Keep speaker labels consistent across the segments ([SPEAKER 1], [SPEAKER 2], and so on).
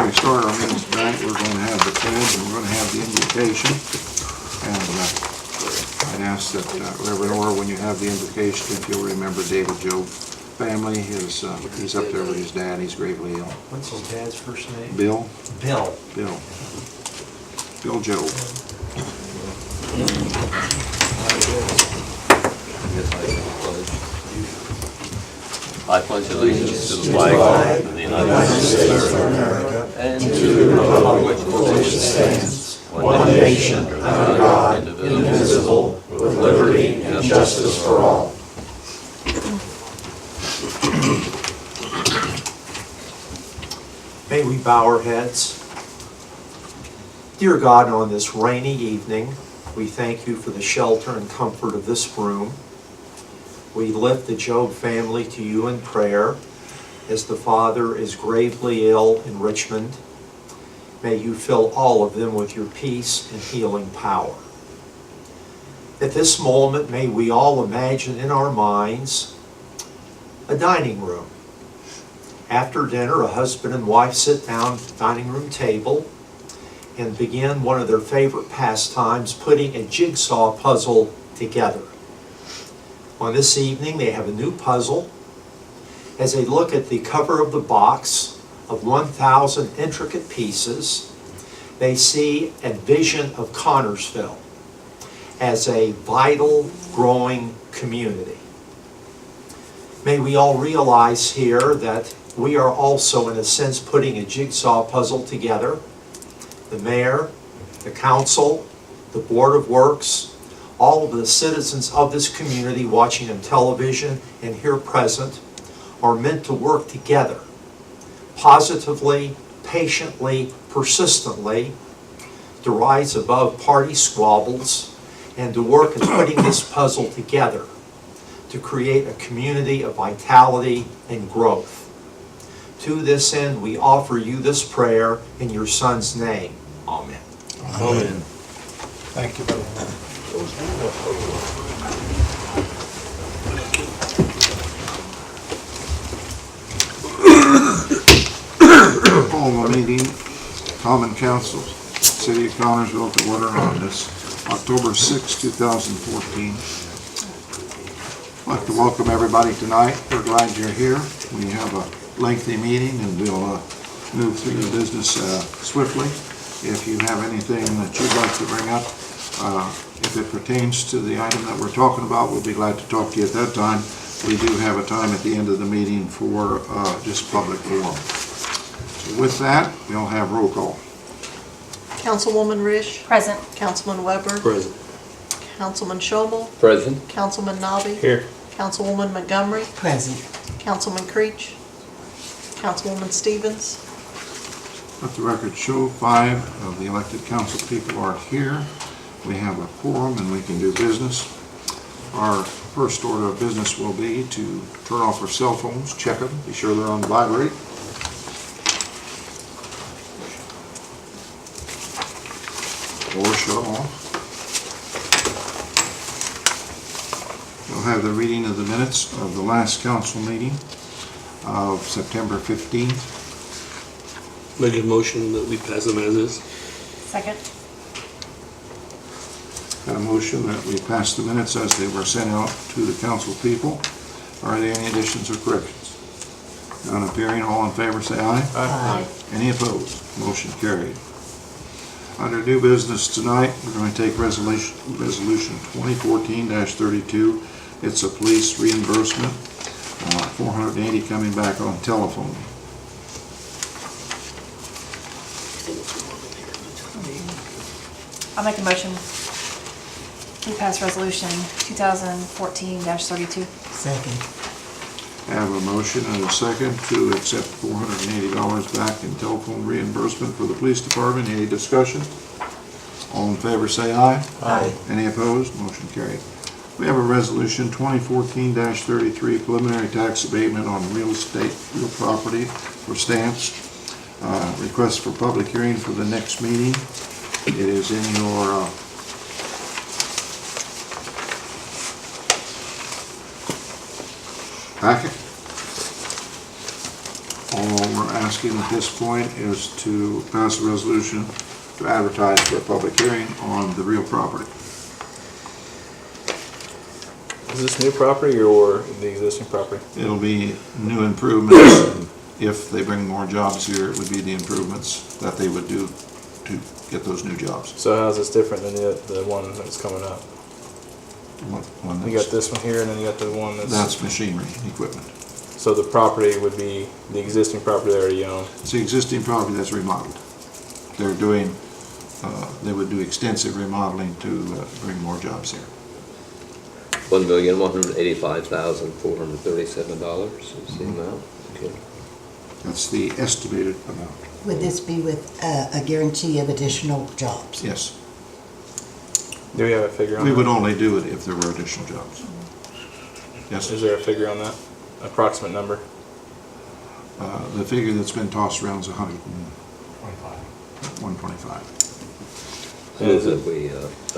[SPEAKER 1] we start our meeting tonight, we're going to have the pledge and we're going to have the invocation. And I'd ask that Reverend Orr, when you have the invocation, if you'll remember David Job family. He's up there with his dad. He's gravely ill.
[SPEAKER 2] What's his dad's first name?
[SPEAKER 1] Bill.
[SPEAKER 2] Bill.
[SPEAKER 1] Bill Job.
[SPEAKER 3] I pledge allegiance to the flag of the United States of America and to the republic for which it stands, one nation, under God, indivisible, with liberty and justice for all.
[SPEAKER 2] May we bow our heads. Dear God, on this rainy evening, we thank you for the shelter and comfort of this room. We lift the Job family to you in prayer as the father is gravely ill in Richmond. May you fill all of them with your peace and healing power. At this moment, may we all imagine in our minds a dining room. After dinner, a husband and wife sit down at the dining room table and begin one of their favorite pastimes, putting a jigsaw puzzle together. On this evening, they have a new puzzle. As they look at the cover of the box of 1,000 intricate pieces, they see a vision of Connorsville as a vital, growing community. May we all realize here that we are also, in a sense, putting a jigsaw puzzle together. The mayor, the council, the Board of Works, all of the citizens of this community watching on television and here present are meant to work together, positively, patiently, persistently, to rise above party squabbles and to work at putting this puzzle together to create a community of vitality and growth. To this end, we offer you this prayer in your Son's name. Amen.
[SPEAKER 1] Amen. Thank you, brother. Call the meeting, Common Council, City of Connorsville to order on this October 6, 2014. I'd like to welcome everybody tonight. We're glad you're here. We have a lengthy meeting and we'll move through the business swiftly. If you have anything that you'd like to bring up, if it pertains to the item that we're talking about, we'll be glad to talk to you at that time. We do have a time at the end of the meeting for just public forum. So with that, we'll have roll call.
[SPEAKER 4] Councilwoman Risch.
[SPEAKER 5] Present.
[SPEAKER 4] Councilman Weber.
[SPEAKER 3] Present.
[SPEAKER 4] Councilman Schomel.
[SPEAKER 3] Present.
[SPEAKER 4] Councilman Nobby.
[SPEAKER 3] Here.
[SPEAKER 4] Councilwoman Montgomery.
[SPEAKER 5] Present.
[SPEAKER 4] Councilman Creech. Councilwoman Stevens.
[SPEAKER 1] Let the record show 5 of the elected council people are here. We have a quorum and we can do business. Our first order of business will be to turn off our cell phones, check them, be sure they're on vibrate. Or shut them off. We'll have the reading of the minutes of the last council meeting of September 15th.
[SPEAKER 6] Make a motion that we pass them as is.
[SPEAKER 5] Second.
[SPEAKER 1] Got a motion that we pass the minutes as they were sent out to the council people. Are there any additions or corrections? None appearing, all in favor say aye.
[SPEAKER 5] Aye.
[SPEAKER 1] Any opposed? Motion carried. Under new business tonight, we're going to take resolution 2014-32. It's a police reimbursement, $480 coming back on telephone.
[SPEAKER 5] I'll make a motion. We pass resolution 2014-32.
[SPEAKER 4] Second.
[SPEAKER 1] Have a motion and a second to accept $480 back in telephone reimbursement for the police department. Any discussion? All in favor say aye.
[SPEAKER 4] Aye.
[SPEAKER 1] Any opposed? Motion carried. We have a resolution 2014-33, preliminary tax abatement on real property for stamps. Request for public hearing for the next meeting. It is in your packet. All we're asking at this point is to pass a resolution to advertise for a public hearing on the real property.
[SPEAKER 7] Is this new property or the existing property?
[SPEAKER 1] It'll be new improvements. If they bring more jobs here, it would be the improvements that they would do to get those new jobs.
[SPEAKER 7] So how's this different than the one that's coming up?
[SPEAKER 1] One
[SPEAKER 7] You got this one here, and then you got the one
[SPEAKER 1] That's machinery, equipment.
[SPEAKER 7] So the property would be the existing property they already own.
[SPEAKER 1] It's the existing property that's remodeled. They're doing, they would do extensive remodeling to bring more jobs here.
[SPEAKER 3] $1,185,437 is the amount. Okay.
[SPEAKER 1] That's the estimated amount.
[SPEAKER 8] Would this be with a guarantee of additional jobs?
[SPEAKER 1] Yes.
[SPEAKER 7] Do we have a figure on
[SPEAKER 1] We
[SPEAKER 7] that?
[SPEAKER 1] would only do it if there were additional jobs. Yes.
[SPEAKER 7] Is there a figure on that? Approximate number?
[SPEAKER 1] The figure that's been tossed around is 125.
[SPEAKER 3] I move that we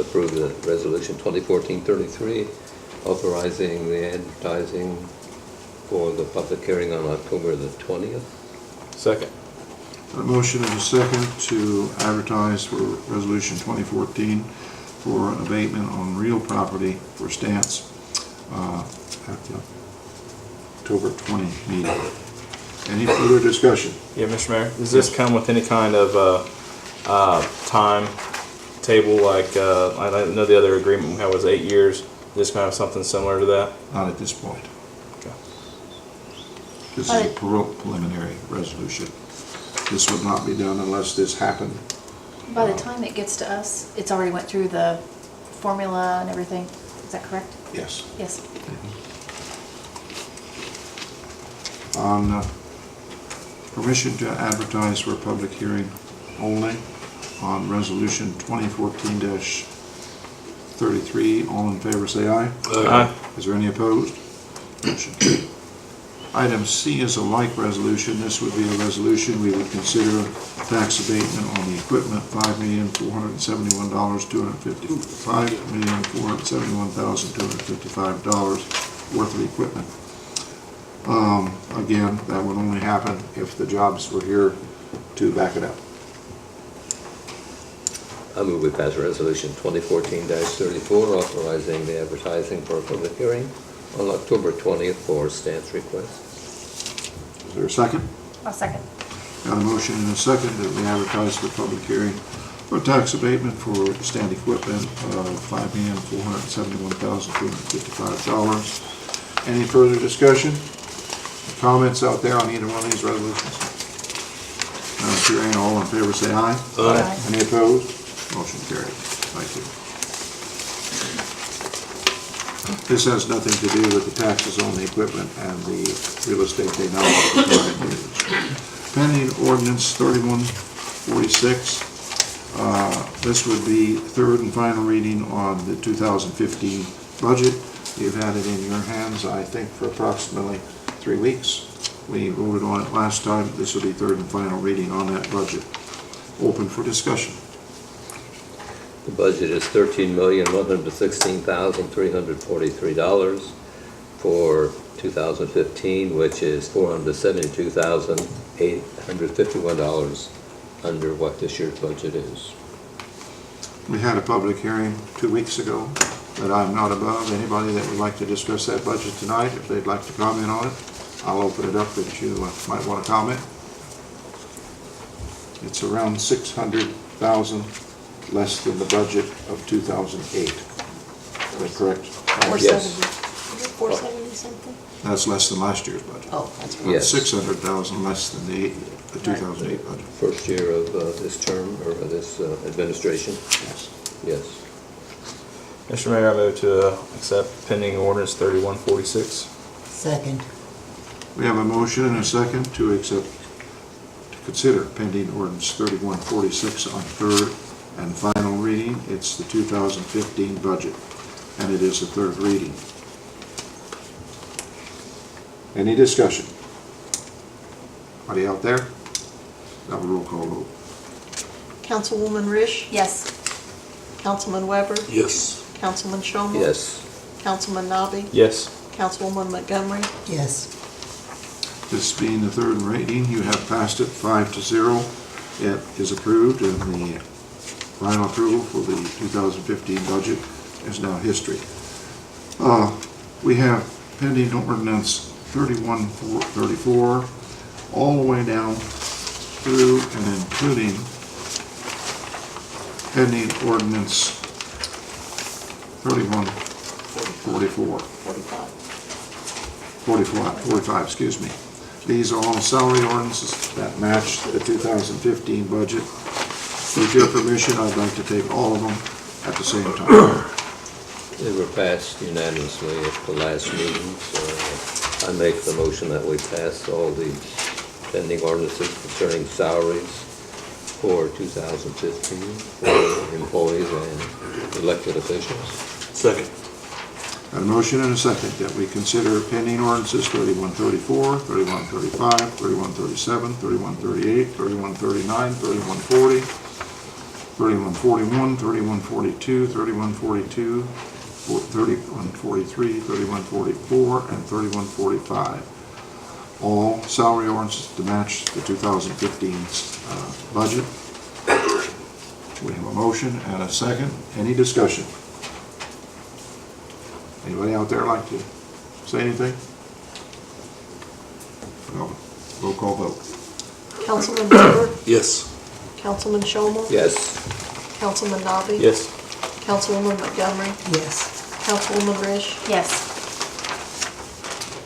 [SPEAKER 3] approve the resolution 2014-33, authorizing the advertising for the public hearing on October the 20th.
[SPEAKER 7] Second.
[SPEAKER 1] A motion and a second to advertise for resolution 2014 for an abatement on real property for Stance at the October 20 meeting. Any further discussion?
[SPEAKER 7] Yeah, Mr. Mayor, does this come with any kind of time table, like, I know the other agreement we had was 8 years. Is this kind of something similar to that?
[SPEAKER 1] Not at this point.
[SPEAKER 7] Okay.
[SPEAKER 1] This is a preliminary resolution. This would not be done unless this happened.
[SPEAKER 5] By the time it gets to us, it's already went through the formula and everything. Is that correct?
[SPEAKER 1] Yes.
[SPEAKER 5] Yes.
[SPEAKER 1] On permission to advertise for a public hearing only on resolution 2014-33. All in favor say aye.
[SPEAKER 7] Aye.
[SPEAKER 1] Is there any opposed? Motion carried. Item C is a like resolution. This would be a resolution we would consider tax abatement on the equipment, $5,471,255 worth of equipment. Again, that would only happen if the jobs were here to back it up.
[SPEAKER 3] I move we pass resolution 2014-34, authorizing the advertising for a public hearing on October 20th for Stance request.
[SPEAKER 1] Is there a second?
[SPEAKER 5] I'll second.
[SPEAKER 1] Got a motion and a second that we advertise for public hearing for tax abatement for stand equipment of $5,471,255. Any further discussion? Comments out there on either one of these resolutions? None appearing, all in favor say aye.
[SPEAKER 5] Aye.
[SPEAKER 1] Any opposed? Motion carried. Thank you. This has nothing to do with the taxes on the equipment and the real estate they now use. Pending ordinance 3146. This would be third and final reading on the 2015 budget. You've had it in your hands, I think, for approximately 3 weeks. We voted on it last time. This will be third and final reading on that budget. Open for discussion.
[SPEAKER 3] The budget is $13,116,343 for 2015, which is $472,851 under what this year's budget is.
[SPEAKER 1] We had a public hearing 2 weeks ago that I'm not above. Anybody that would like to discuss that budget tonight, if they'd like to comment on it, I'll open it up that you might want to comment. It's around $600,000 less than the budget of 2008. Is that correct?
[SPEAKER 4] 470.
[SPEAKER 3] Yes.
[SPEAKER 4] Is it 470 something?
[SPEAKER 1] That's less than last year's budget.
[SPEAKER 4] Oh, that's right.
[SPEAKER 3] Yes.
[SPEAKER 1] 600,000 less than the 2008 budget.
[SPEAKER 3] First year of this term, or this administration?
[SPEAKER 1] Yes.
[SPEAKER 3] Yes.
[SPEAKER 7] Mr. Mayor, I move to accept pending ordinance 3146.
[SPEAKER 8] Second.
[SPEAKER 1] We have a motion and a second to consider pending ordinance 3146 on third and final reading. It's the 2015 budget, and it is the third reading. Any discussion? Anybody out there? Have a roll call vote.
[SPEAKER 4] Councilwoman Rish?
[SPEAKER 5] Yes.
[SPEAKER 4] Councilman Weber?
[SPEAKER 6] Yes.
[SPEAKER 4] Councilman Shomel?
[SPEAKER 3] Yes.
[SPEAKER 4] Councilman Nabi?
[SPEAKER 7] Yes.
[SPEAKER 4] Councilwoman Montgomery?
[SPEAKER 8] Yes.
[SPEAKER 1] This being the third reading, you have passed it 5-0. It is approved, and the final approval for the 2015 budget is now history. We have pending ordinance 3134 all the way down through and including pending ordinance 3144. 45, excuse me. These are all salary ordinances that match the 2015 budget. With your permission, I'd like to take all of them at the same time.
[SPEAKER 3] They were passed unanimously at the last meeting, so I make the motion that we pass all the pending ordinances concerning salaries for 2015 for employees and elected officials.
[SPEAKER 6] Second.
[SPEAKER 1] Got a motion and a second that we consider pending ordinances 3134, 3135, 3137, 3138, 3139, 3140, 3141, 3142, 3142, 3143, 3144, and 3145. All salary ordinances to match the 2015's budget. We have a motion and a second. Any discussion? Anybody out there like to say anything? No. Roll call vote.
[SPEAKER 4] Councilman Weber,
[SPEAKER 6] Yes.
[SPEAKER 4] Councilman Shomel,
[SPEAKER 3] Yes.
[SPEAKER 4] Councilman Nabi,
[SPEAKER 7] Yes.
[SPEAKER 4] Councilwoman Montgomery,
[SPEAKER 8] Yes.
[SPEAKER 4] Councilwoman Rish,
[SPEAKER 5] Yes.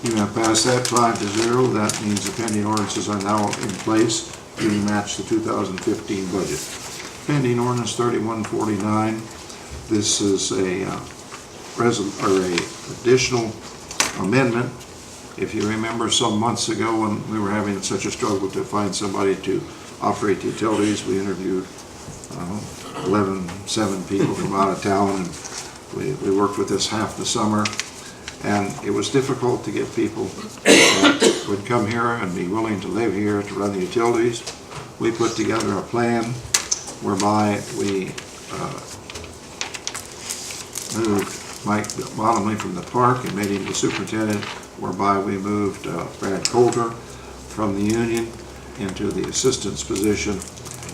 [SPEAKER 1] You have passed that 5-0. That means the pending ordinances are now in place to match the 2015 budget. Pending ordinance 3149. This is a additional amendment. If you remember some months ago when we were having such a struggle to find somebody to operate the utilities, we interviewed 7 people from out of town, and we worked with this half the summer. And it was difficult to get people that would come here and be willing to live here to run the utilities. We put together a plan whereby we moved Mike Bottomley from the park and made him the superintendent, whereby we moved Brad Coulter from the union into the assistant's position,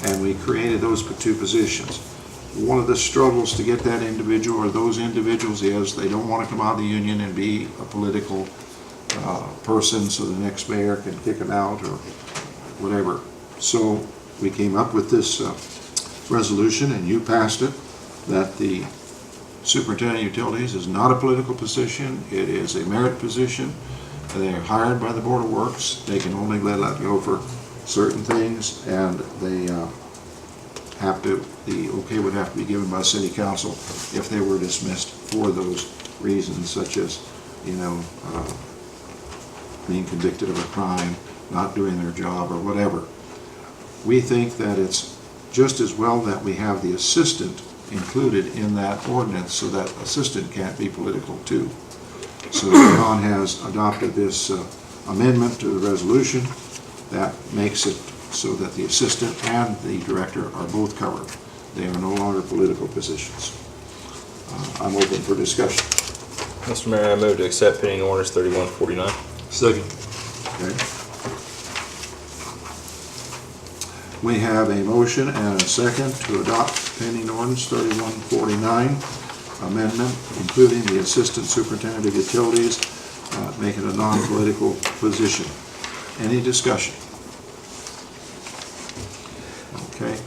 [SPEAKER 1] and we created those 2 positions. One of the struggles to get that individual or those individuals is they don't want to come out of the union and be a political person so the next mayor can kick them out or whatever. So we came up with this resolution, and you passed it, that the superintendent of utilities is not a political position. It is a merit position. They're hired by the Board of Works. They can only let go for certain things, and they the okay would have to be given by City Council if they were dismissed for those reasons, such as, being convicted of a crime, not doing their job, or whatever. We think that it's just as well that we have the assistant included in that ordinance, so that assistant can't be political too. So John has adopted this amendment to the resolution that makes it so that the assistant and the director are both covered. They are no longer political positions. I'm open for discussion.
[SPEAKER 7] Mr. Mayor, I move to accept pending ordinance 3149.
[SPEAKER 6] Second.
[SPEAKER 1] Okay. We have a motion and a second to adopt pending ordinance 3149 amendment, including the assistant superintendent of utilities, make it a non-political position. Any discussion? Okay.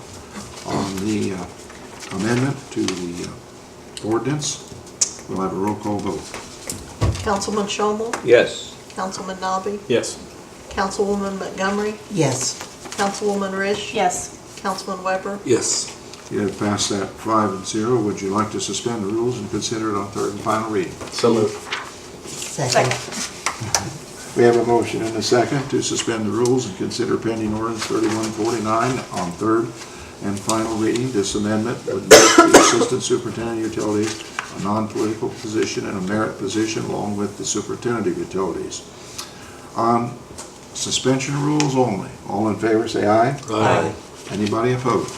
[SPEAKER 1] On the amendment to the ordinance, we'll have a roll call vote.
[SPEAKER 4] Councilman Shomel,
[SPEAKER 3] Yes.
[SPEAKER 4] Councilman Nabi,
[SPEAKER 7] Yes.
[SPEAKER 4] Councilwoman Montgomery,
[SPEAKER 8] Yes.
[SPEAKER 4] Councilwoman Rish,
[SPEAKER 5] Yes.
[SPEAKER 4] Councilman Weber,
[SPEAKER 6] Yes.
[SPEAKER 1] You have passed that 5-0. Would you like to suspend the rules and consider it on third and final reading?
[SPEAKER 7] So moved.
[SPEAKER 8] Second.
[SPEAKER 1] We have a motion and a second to suspend the rules and consider pending ordinance 3149 on third and final reading. This amendment would make the assistant superintendent of utilities a non-political position and a merit position, along with the superintendent of utilities. On suspension of rules only. All in favor, say aye.
[SPEAKER 6] Aye.
[SPEAKER 1] Anybody opposed?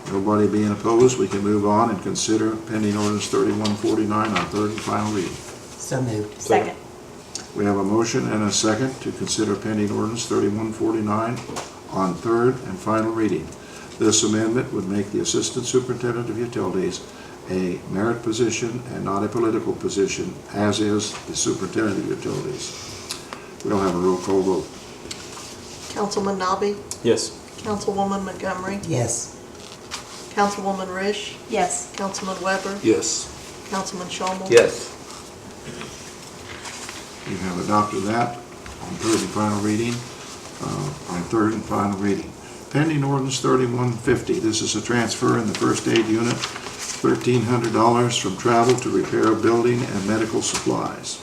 [SPEAKER 1] Nobody being opposed, we can move on and consider pending ordinance 3149 on third and final reading.
[SPEAKER 8] So moved.
[SPEAKER 5] Second.
[SPEAKER 1] We have a motion and a second to consider pending ordinance 3149 on third and final reading. This amendment would make the Assistant Superintendent of Utilities a merit position and not a political position, as is the Superintendent of Utilities. We'll have a roll call vote.
[SPEAKER 4] Councilman Nabi,
[SPEAKER 7] Yes.
[SPEAKER 4] Councilwoman Montgomery,
[SPEAKER 8] Yes.
[SPEAKER 4] Councilwoman Rish,
[SPEAKER 5] Yes.
[SPEAKER 4] Councilman Weber,
[SPEAKER 6] Yes.
[SPEAKER 4] Councilman Shomel.
[SPEAKER 3] Yes.
[SPEAKER 1] You have adopted that on third and final reading. Pending ordinance 3150. This is a transfer in the first aid unit, $1,300 from travel to repair of building and medical supplies.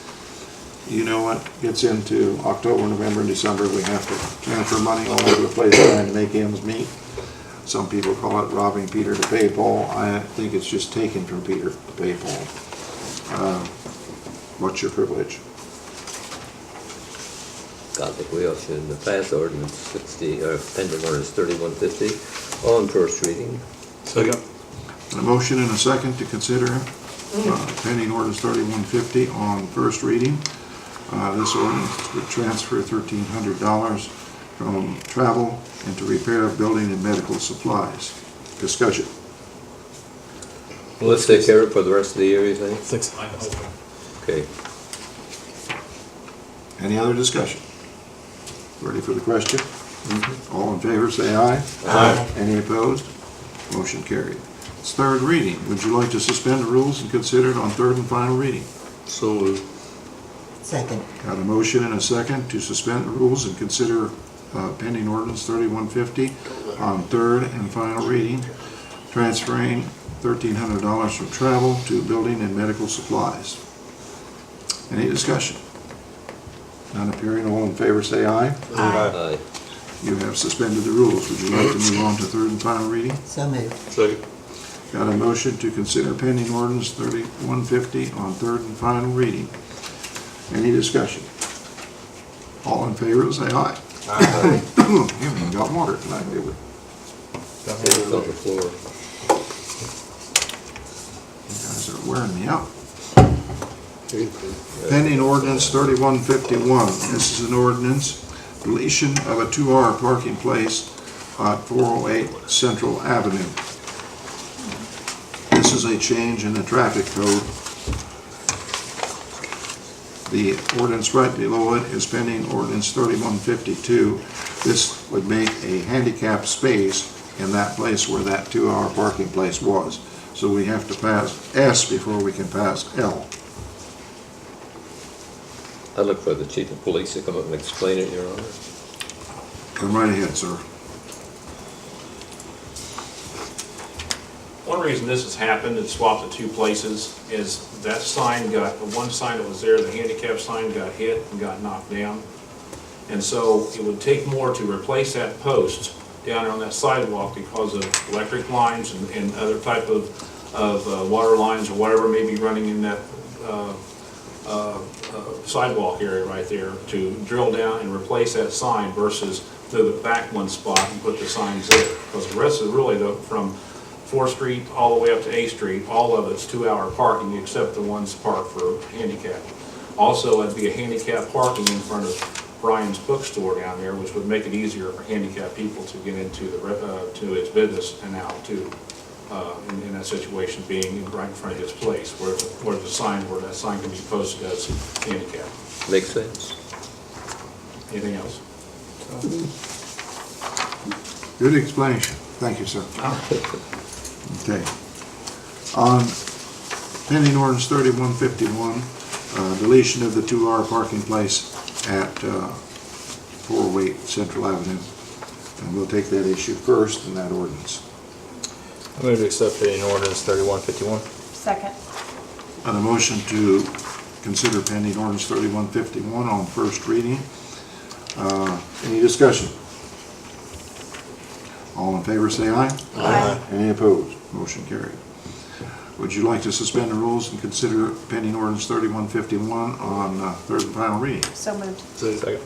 [SPEAKER 1] You know what gets into October, November, and December, we have to transfer money all over the place trying to make ends meet. Some people call it robbing Peter to pay Paul. I think it's just taking from Peter to pay Paul. What's your privilege?
[SPEAKER 3] I think we all should pass ordinance 60, or pending ordinance 3150 on first reading.
[SPEAKER 6] Second.
[SPEAKER 1] A motion and a second to consider pending ordinance 3150 on first reading. This ordinance would transfer $1,300 from travel and to repair of building and medical supplies. Discussion.
[SPEAKER 3] Well, let's take care of it for the rest of the year, you think?
[SPEAKER 7] Thanks.
[SPEAKER 3] Okay.
[SPEAKER 1] Any other discussion? Ready for the question? All in favor, say aye.
[SPEAKER 7] Aye.
[SPEAKER 1] Any opposed? Motion carried. It's third reading. Would you like to suspend the rules and consider it on third and final reading?
[SPEAKER 6] So moved.
[SPEAKER 8] Second.
[SPEAKER 1] Got a motion and a second to suspend the rules and consider pending ordinance 3150 on third and final reading, transferring $1,300 from travel to building and medical supplies. Any discussion? None appearing, all in favor say aye.
[SPEAKER 3] Aye.
[SPEAKER 1] You have suspended the rules. Would you like to move on to third and final reading?
[SPEAKER 8] So moved.
[SPEAKER 6] Second.
[SPEAKER 1] Got a motion to consider pending ordinance 3150 on third and final reading. Any discussion? All in favor say aye.
[SPEAKER 3] Aye.
[SPEAKER 1] You haven't got water tonight, did we?
[SPEAKER 3] It's on the floor.
[SPEAKER 1] You guys are wearing me out. Pending ordinance 3151. This is an ordinance, deletion of a 2-hour parking place at 408 Central Avenue. This is a change in the traffic code. The ordinance right below it is pending ordinance 3152. This would make a handicap space in that place where that 2-hour parking place was. So we have to pass S before we can pass L.
[SPEAKER 3] I'd look for the chief of police to come up and explain it, Your Honor.
[SPEAKER 1] Come right ahead, sir.
[SPEAKER 9] One reason this has happened, it swapped at two places, is that sign got, the one sign that was there, the handicap sign, got hit and got knocked down. And so it would take more to replace that post down on that sidewalk because of electric lines and other type of water lines or whatever may be running in that sidewalk area right there, to drill down and replace that sign versus move it back one spot and put the signs there. Because the rest is really from 4th Street all the way up to 8th Street, all of it's 2-hour parking except the one's parked for handicap. Also, it'd be a handicap parking in front of Brian's bookstore down there, which would make it easier for handicapped people to get into to his business and out too. In that situation, being right in front of his place, where that sign can be posted as handicap.
[SPEAKER 3] Makes sense.
[SPEAKER 9] Anything else?
[SPEAKER 1] Good explanation. Thank you, sir. Okay. On pending ordinance 3151, deletion of the 2-hour parking place at 408 Central Avenue. And we'll take that issue first in that ordinance.
[SPEAKER 7] I move to accept pending ordinance 3151.
[SPEAKER 5] Second.
[SPEAKER 1] On a motion to consider pending ordinance 3151 on first reading. Any discussion? All in favor say aye.
[SPEAKER 5] Aye.
[SPEAKER 1] Any opposed? Motion carried. Would you like to suspend the rules and consider pending ordinance 3151 on third and final reading?
[SPEAKER 5] So moved.
[SPEAKER 7] Second.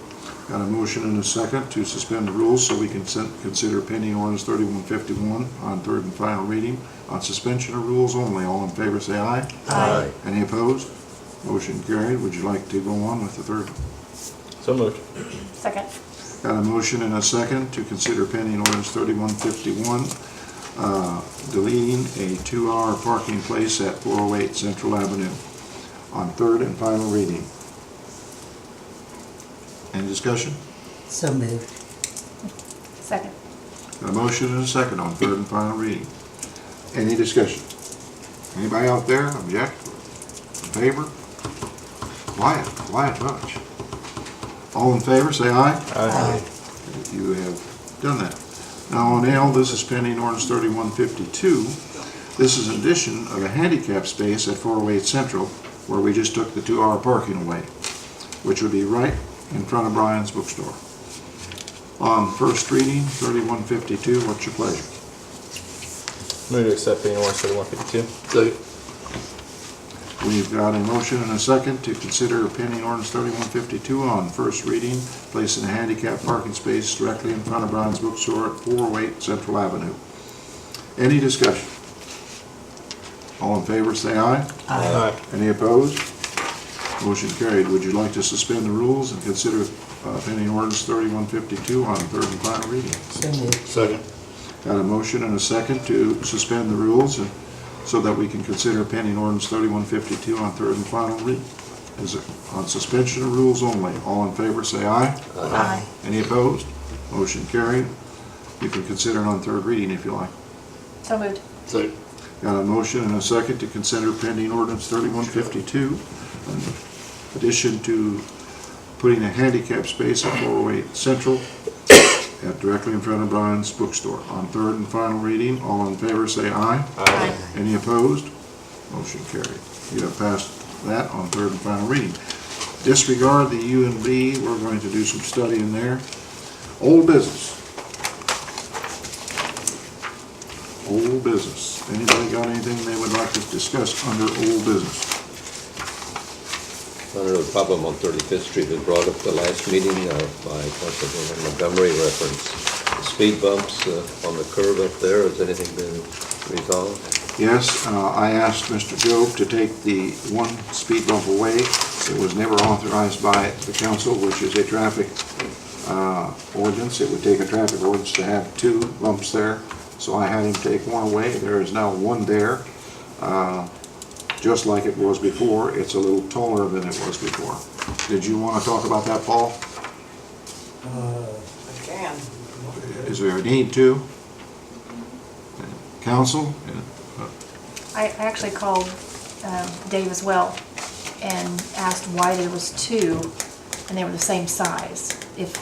[SPEAKER 1] Got a motion and a second to suspend the rules so we can consider pending ordinance 3151 on third and final reading on suspension of rules only. All in favor say aye.
[SPEAKER 5] Aye.
[SPEAKER 1] Any opposed? Motion carried. Would you like to go on with the third?
[SPEAKER 7] So moved.
[SPEAKER 5] Second.
[SPEAKER 1] Got a motion and a second to consider pending ordinance 3151, deleting a 2-hour parking place at 408 Central Avenue on third and final reading. Any discussion?
[SPEAKER 8] So moved.
[SPEAKER 5] Second.
[SPEAKER 1] Got a motion and a second on third and final reading. Any discussion? Anybody out there object? In favor? Quiet bunch. All in favor, say aye.
[SPEAKER 8] Aye.
[SPEAKER 1] You have done that. Now on L, this is pending ordinance 3152. This is an addition of a handicap space at 408 Central, where we just took the 2-hour parking away, which would be right in front of Brian's bookstore. On first reading, 3152, what's your pleasure?
[SPEAKER 7] Move to accept pending ordinance 3152.
[SPEAKER 6] Second.
[SPEAKER 1] We've got a motion and a second to consider pending ordinance 3152 on first reading, placing a handicap parking space directly in front of Brian's bookstore at 408 Central Avenue. Any discussion? All in favor, say aye.
[SPEAKER 7] Aye.
[SPEAKER 1] Any opposed? Motion carried. Would you like to suspend the rules and consider pending ordinance 3152 on third and final reading?
[SPEAKER 8] So moved.
[SPEAKER 6] Second.
[SPEAKER 1] Got a motion and a second to suspend the rules and so that we can consider pending ordinance 3152 on third and final reading. Is it on suspension of rules only? All in favor, say aye.
[SPEAKER 8] Aye.
[SPEAKER 1] Any opposed? Motion carried. You can consider it on third reading if you like.
[SPEAKER 5] So moved.
[SPEAKER 6] Second.
[SPEAKER 1] Got a motion and a second to consider pending ordinance 3152, in addition to putting a handicap space at 408 Central directly in front of Brian's bookstore. On third and final reading, all in favor say aye.
[SPEAKER 5] Aye.
[SPEAKER 1] Any opposed? Motion carried. You have passed that on third and final reading. Disregard the U and B. We're going to do some study in there. Old business. Old business. Anybody got anything they would like to discuss under old business?
[SPEAKER 3] Under the problem on 35th Street was brought up the last meeting by Councilman Montgomery, reference the speed bumps on the curb up there. Has anything been resolved?
[SPEAKER 1] Yes, I asked Mr. Job to take the one speed bump away. It was never authorized by the council, which is a traffic ordinance. It would take a traffic ordinance to have 2 bumps there. So I had him take one away. There is now one there. Just like it was before, it's a little taller than it was before. Did you want to talk about that, Paul?
[SPEAKER 10] I can.
[SPEAKER 1] Is there a need to? Council?
[SPEAKER 5] I actually called Dave as well and asked why there was 2 and they were the same size. If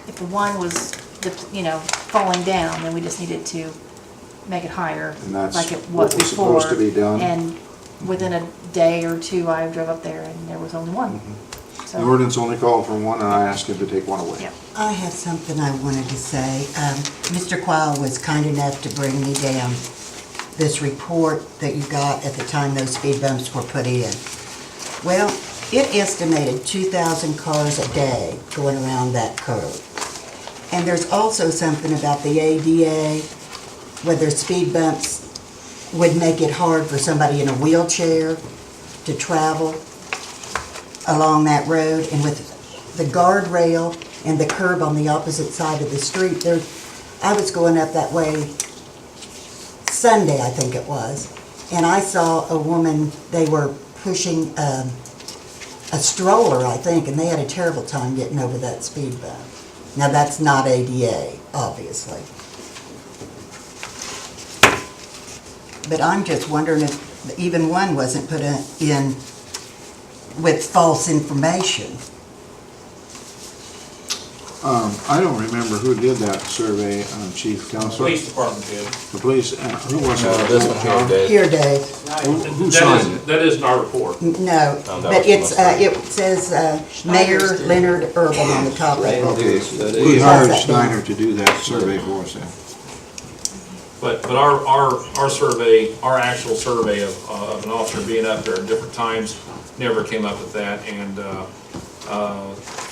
[SPEAKER 5] the one was, falling down, then we just needed to make it higher,
[SPEAKER 1] And that's
[SPEAKER 5] like it
[SPEAKER 1] what
[SPEAKER 5] was
[SPEAKER 1] was
[SPEAKER 5] before.
[SPEAKER 1] supposed to be done.
[SPEAKER 5] And within a day or 2, I drove up there and there was only one.
[SPEAKER 1] The
[SPEAKER 5] So,
[SPEAKER 1] ordinance only called for one, and I asked him to take one away.
[SPEAKER 5] yeah.
[SPEAKER 8] I have something I wanted to say. Mr. Quile was kind enough to bring me down this report that you got at the time those speed bumps were put in. Well, it estimated 2,000 cars a day going around that curve. And there's also something about the ADA, whether speed bumps would make it hard for somebody in a wheelchair to travel along that road. And with the guardrail and the curb on the opposite side of the street, I was going up that way Sunday, I think it was, and I saw a woman, they were pushing a stroller, I think, and they had a terrible time getting over that speed bump. Now, that's not ADA, obviously. But I'm just wondering if even one wasn't put in with false information.
[SPEAKER 1] I don't remember who did that survey, Chief Counsel.
[SPEAKER 9] Police department did.
[SPEAKER 1] The police, who was
[SPEAKER 7] No,
[SPEAKER 1] it?
[SPEAKER 7] this one here, Dave.
[SPEAKER 8] Here, Dave.
[SPEAKER 1] Who signed it?
[SPEAKER 9] That isn't our report.
[SPEAKER 8] No,
[SPEAKER 7] that
[SPEAKER 8] but
[SPEAKER 7] was
[SPEAKER 8] it says Mayor Leonard Urban on the top of it.
[SPEAKER 1] Okay,
[SPEAKER 3] That
[SPEAKER 1] we
[SPEAKER 3] is-
[SPEAKER 1] hired Steiner to do that survey for us then.
[SPEAKER 9] But our survey, our actual survey of an officer being up there at different times, never came up with that, and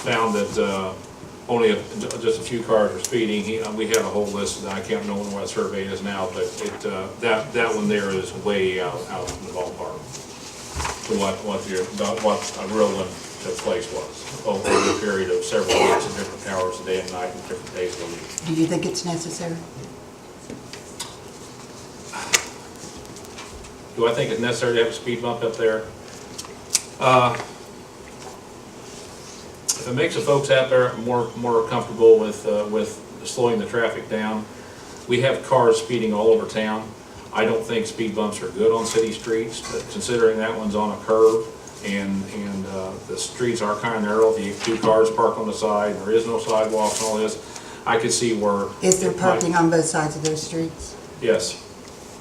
[SPEAKER 9] found that only just a few cars were speeding. We had a whole list that I can't remember what that survey is now, but that one there is way out of the ballpark. to what a real one took place was over a period of several weeks at different hours, day and night, and different days of the week.
[SPEAKER 8] Do you think it's necessary?
[SPEAKER 9] Do I think it's necessary to have a speed bump up there? If it makes the folks out there more comfortable with slowing the traffic down, we have cars speeding all over town. I don't think speed bumps are good on city streets, but considering that one's on a curve and the streets are kind of narrow, if you have two cars parked on the side, and there is no sidewalks and all this, I could see where.
[SPEAKER 8] Is there
[SPEAKER 9] it might-
[SPEAKER 8] parking on both sides of those streets?
[SPEAKER 9] Yes,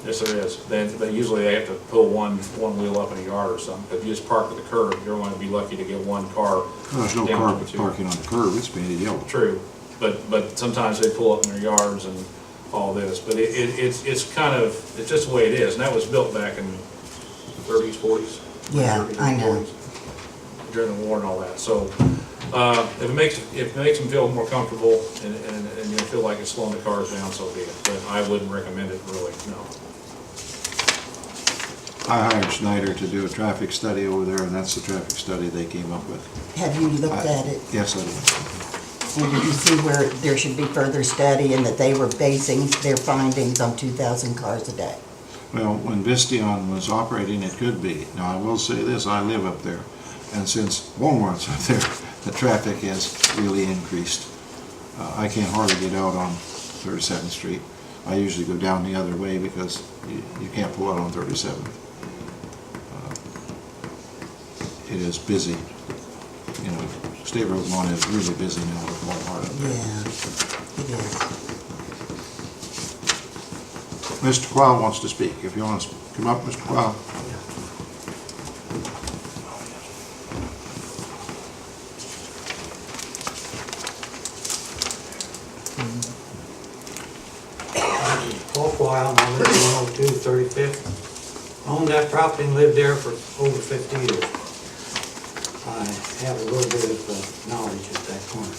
[SPEAKER 9] yes there is. Then usually they have to pull one wheel up in a yard or something. If you just park at the curb, you're going to be lucky to get one car.
[SPEAKER 1] There's no
[SPEAKER 9] down
[SPEAKER 1] car
[SPEAKER 9] or two.
[SPEAKER 1] parking on the curb, it's painted yellow.
[SPEAKER 9] True, but sometimes they pull up in their yards and all this. But it's kind of, it's just the way it is. And that was built back in the 30s, 40s.
[SPEAKER 8] Yeah,
[SPEAKER 9] 30s,
[SPEAKER 8] I know.
[SPEAKER 9] 40s, during the war and all that. So if it makes them feel more comfortable and you feel like it's slowing the cars down, so be it. But I wouldn't recommend it really, no.
[SPEAKER 1] I hired Schneider to do a traffic study over there, and that's the traffic study they came up with.
[SPEAKER 8] Have you looked at it?
[SPEAKER 1] Yes, I did.
[SPEAKER 8] And did you see where there should be further study and that they were basing their findings on 2,000 cars a day?
[SPEAKER 1] Well, when Vistion was operating, it could be. Now, I will say this, I live up there, and since Walmart's up there, the traffic has really increased. I can't hardly get out on 37th Street. I usually go down the other way because you can't pull out on 37th. It is busy. You know, State Road 1 is really busy now with Walmart up there.
[SPEAKER 8] Yeah, it is.
[SPEAKER 1] Mr. Quayle wants to speak. If you want to come up, Mr. Quayle.
[SPEAKER 10] Paul Quile, and I live at 102 35th. Owned that property and lived there for over 50 years. I have a little bit of knowledge at that corner.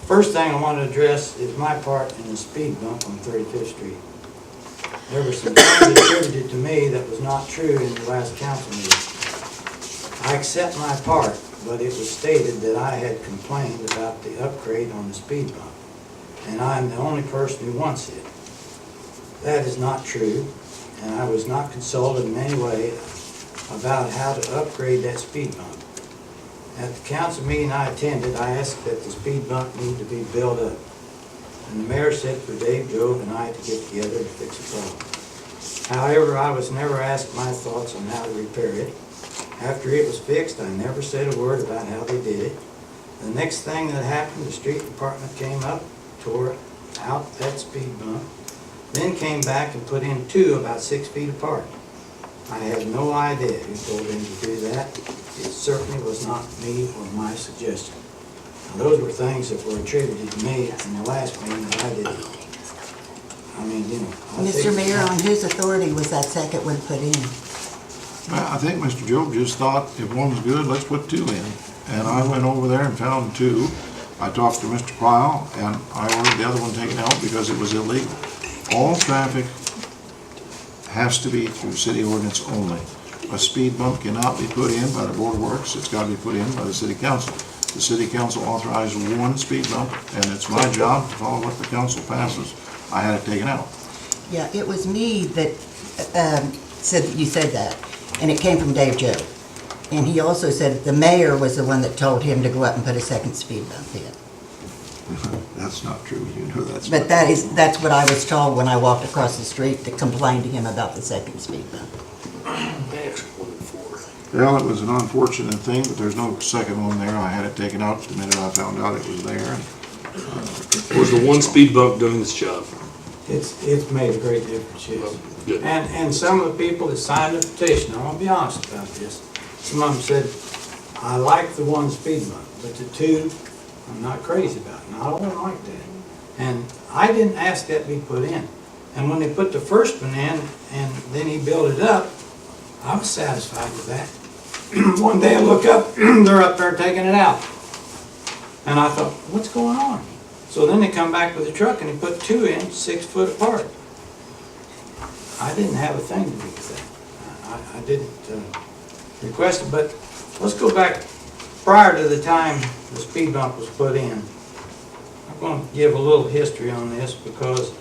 [SPEAKER 10] First thing I want to address is my part in the speed bump on 35th Street. There were some things attributed to me that was not true in the last council meeting. I accept my part, but it was stated that I had complained about the upgrade on the speed bump, and I'm the only person who wants it. That is not true, and I was not consulted in any way about how to upgrade that speed bump. At the council meeting I attended, I asked that the speed bump need to be built up. And the mayor said for Dave Jove and I to get together to fix the problem. However, I was never asked my thoughts on how to repair it. After it was fixed, I never said a word about how they did it. The next thing that happened, the street department came up, tore out that speed bump, then came back and put in two about 6 feet apart. I had no idea who told them to do that. It certainly was not me or my suggestion. Now, those were things that were attributed to me in the last meeting that I did. I mean, you know.
[SPEAKER 8] Mr. Mayor, on whose authority was that second one put in?
[SPEAKER 1] Well, I think Mr. Job just thought if one's good, let's put two in. And I went over there and found two. I talked to Mr. Quile, and I ordered the other one taken out because it was illegal. All traffic has to be through city ordinance only. A speed bump cannot be put in by the Board of Works, it's got to be put in by the city council. The city council authorized one speed bump, and it's my job to follow what the council passes. I had it taken out.
[SPEAKER 8] Yeah, it was me that said that you said that, and it came from Dave Joe. And he also said the mayor was the one that told him to go up and put a second speed bump in.
[SPEAKER 1] That's not true, you know that's.
[SPEAKER 8] But that's what I was told when I walked across the street to complain to him about the second speed bump.
[SPEAKER 1] Well, it was an unfortunate thing, but there's no second one there. I had it taken out the minute I found out it was there.
[SPEAKER 6] Was the one speed bump doing its job?
[SPEAKER 10] It's made a great difference, yes.
[SPEAKER 6] Good.
[SPEAKER 10] And some of the people that signed the petition, I want to be honest about this, some of them said, I like the one speed bump, but the two, I'm not crazy about. And I don't like that. And I didn't ask that be put in. And when they put the first one in, and then he built it up, I was satisfied with that. One day I look up, they're up there taking it out. And I thought, what's going on? So then they come back with a truck and they put two in 6 foot apart. I didn't have a thing to do with that. I didn't requested, but let's go back prior to the time the speed bump was put in. I'm going to give a little history on this because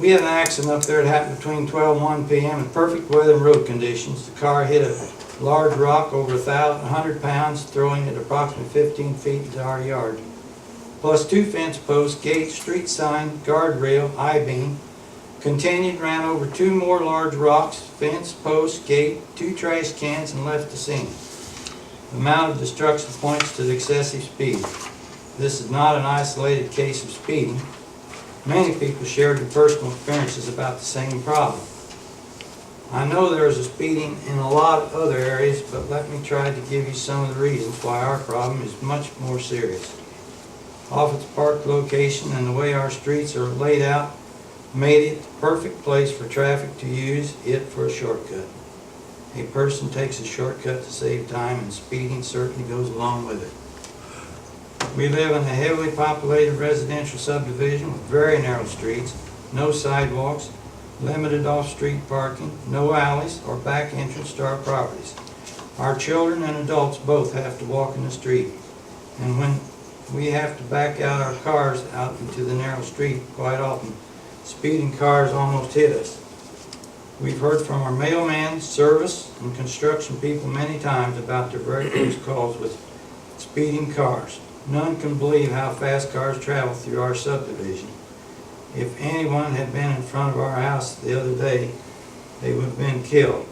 [SPEAKER 10] we had an accident up there that happened between 12 and 1 p.m. in perfect weather and road conditions. The car hit a large rock over 100 pounds, throwing it approximately 15 feet into our yard. Plus 2 fence posts, gate, street sign, guardrail, I-beam. Continued, ran over 2 more large rocks, fence, post, gate, 2 trash cans, and left the scene. The amount of destruction points to the excessive speed. This is not an isolated case of speeding. Many people shared their personal experiences about the same problem. I know there is a speeding in a lot of other areas, but let me try to give you some of the reasons why our problem is much more serious. Office Park location and the way our streets are laid out made it the perfect place for traffic to use it for a shortcut. A person takes a shortcut to save time, and speeding certainly goes along with it. We live in a heavily populated residential subdivision with very narrow streets, no sidewalks, limited off-street parking, no alleys or back entrance to our properties. Our children and adults both have to walk in the street, and when we have to back out our cars out into the narrow street, quite often speeding cars almost hit us. We've heard from our mailman, service, and construction people many times about their very close calls with speeding cars. None can believe how fast cars travel through our subdivision. If anyone had been in front of our house the other day, they would have been killed.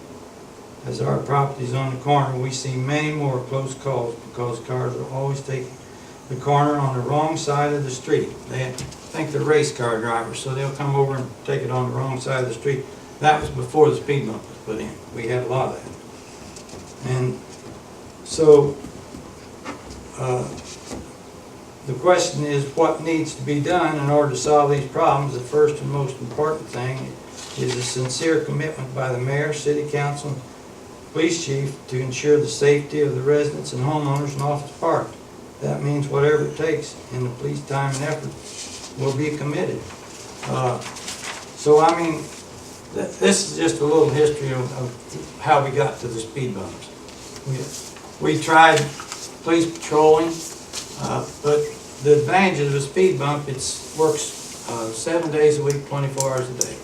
[SPEAKER 10] As our property is on the corner, we see many more close calls because cars are always taking the corner on the wrong side of the street. They think they're race car drivers, so they'll come over and take it on the wrong side of the street. That was before the speed bump was put in. We had a lot of that. And so the question is what needs to be done in order to solve these problems. The first and most important thing is a sincere commitment by the mayor, city council, and police chief to ensure the safety of the residents and homeowners in Office Park. That means whatever it takes in the police time and effort will be committed. So I mean, this is just a little history of how we got to the speed bumps. We tried police patrolling, but the advantage of the speed bump, it works 7 days a week, 24 hours a day.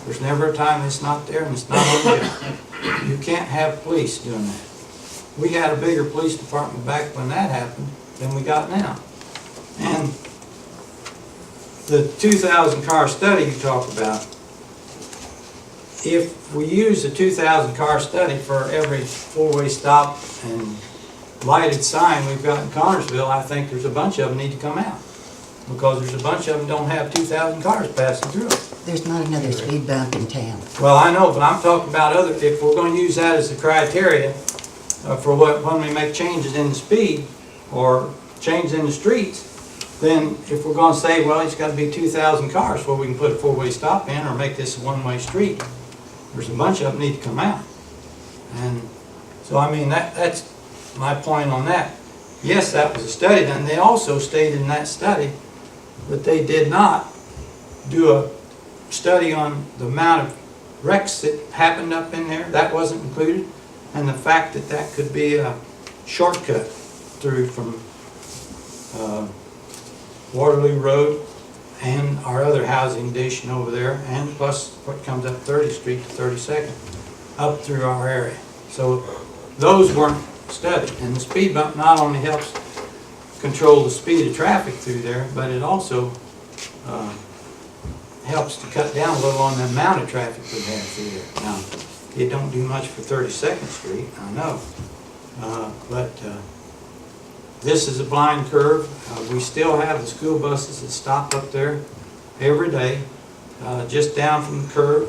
[SPEAKER 10] There's never a time it's not there and it's not on there. You can't have police doing that. We had a bigger police department back when that happened than we got now. And the 2,000 car study you talk about, if we use the 2,000 car study for every 4-way stop and lighted sign we've got in Connersville, I think there's a bunch of them need to come out. Because there's a bunch of them don't have 2,000 cars passing through them.
[SPEAKER 8] There's not another speed bump in town.
[SPEAKER 10] Well, I know, but I'm talking about other, if we're going to use that as the criteria for when we make changes in the speed or changes in the streets, then if we're going to say, well, it's got to be 2,000 cars before we can put a 4-way stop in or make this a one-way street, there's a bunch of them need to come out. And so, I mean, that's my point on that. Yes, that was a study done. They also stated in that study that they did not do a study on the amount of wrecks that happened up in there. That wasn't included. And the fact that that could be a shortcut through from Waterloo Road and our other housing addition over there, and plus what comes up 30th Street to 32nd, up through our area. So those weren't studied. And the speed bump not only helps control the speed of traffic through there, but it also helps to cut down a little on the amount of traffic we have through there. Now, it don't do much for 32nd Street, I know, but this is a blind curve. We still have the school buses that stop up there every day, just down from the curve,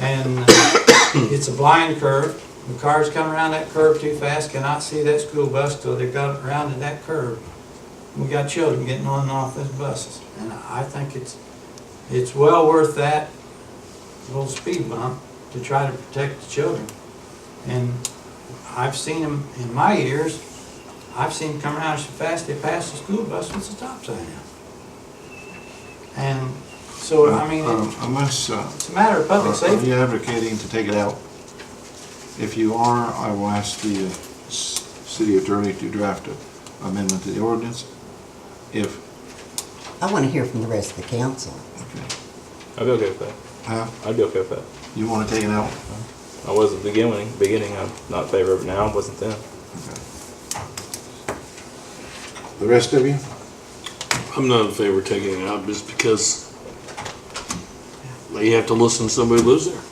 [SPEAKER 10] and it's a blind curve. The cars come around that curve too fast, cannot see that school bus till they've got around to that curve. We got children getting on and off those buses, and I think it's well worth that little speed bump to try to protect the children. And I've seen them in my years. I've seen them come around so fast they pass the school bus with the stop sign out. And so I mean,
[SPEAKER 1] Unless,
[SPEAKER 10] it's a matter of public
[SPEAKER 1] are
[SPEAKER 10] safety.
[SPEAKER 1] you advocating to take it out? If you are, I will ask the city attorney to draft an amendment to the ordinance. If,
[SPEAKER 8] I want to hear from the rest of the council.
[SPEAKER 1] okay,
[SPEAKER 7] I'd be okay with that. I'd be okay with that.
[SPEAKER 1] you want to take it out?
[SPEAKER 7] I was at the beginning, I'm not in favor of it now, I wasn't then.
[SPEAKER 1] Okay. The rest of you?
[SPEAKER 6] I'm not in favor of taking it out just because you have to listen to somebody who lives there.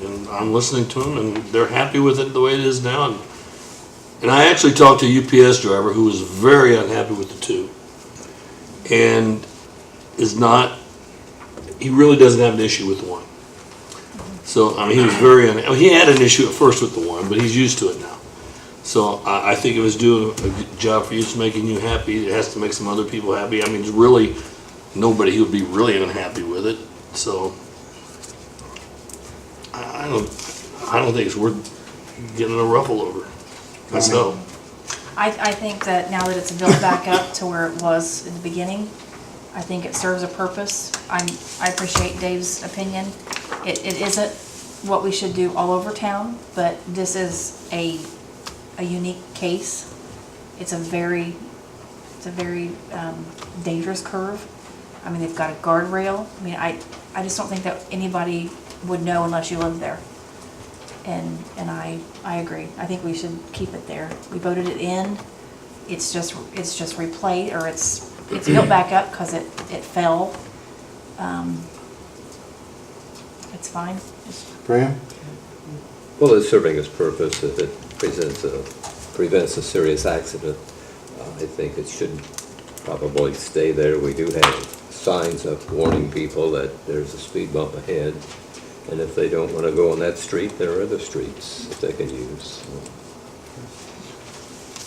[SPEAKER 6] And I'm listening to them and they're happy with it the way it is now. And I actually talked to a UPS driver who was very unhappy with the two. And he really doesn't have an issue with the one. So, I mean, he was he had an issue at first with the one, but he's used to it now. So I think if it's doing a good job for you, it's making you happy, it has to make some other people happy. I mean, there's really nobody who would be really unhappy with it. So I don't think it's worth getting a ruffle over myself.
[SPEAKER 5] I think that now that it's built back up to where it was in the beginning, I think it serves a purpose. I appreciate Dave's opinion. It isn't what we should do all over town, but this is a unique case. It's a very dangerous curve. I mean, they've got a guardrail. I mean, I just don't think that anybody would know unless you live there. And I agree. I think we should keep it there. We voted it in. It's just replaced, or it's built back up because it fell. It's fine.
[SPEAKER 1] Graham?
[SPEAKER 3] Well, it's serving its purpose. If it prevents a serious accident, I think it should probably stay there. We do have signs up warning people that there's a speed bump ahead. And if they don't want to go on that street, there are other streets that they can use.